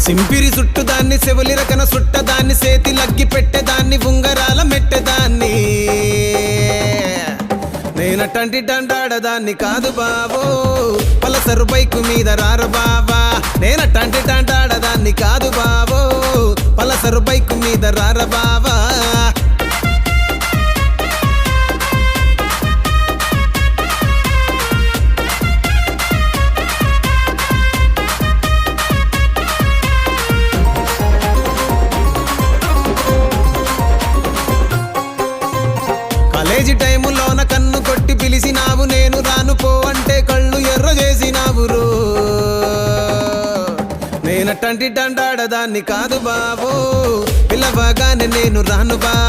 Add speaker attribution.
Speaker 1: సింపిరి చుట్టుదాన్ని సెవులి రకన సుట్టదాన్ని సేతి లగ్గి పెట్టేదాన్ని ఉంగరాల మెట్టేదాన్ని నేనటంటి డండాడదాన్ని కాదు బావో పలసరు బైకు మీద రార బావా నేనటంటి డండాడదాన్ని కాదు బావో పలసరు బైకు మీద రార బావా కాలేజీ టైములోన కన్ను కొట్టి పిలిచినావు నేను రాను పో అంటే కళ్ళు ఎర్ర చేసినావు రో నేనటంటి డండాడదాన్ని కాదు బావో పిలవగానే నేను రాను బావో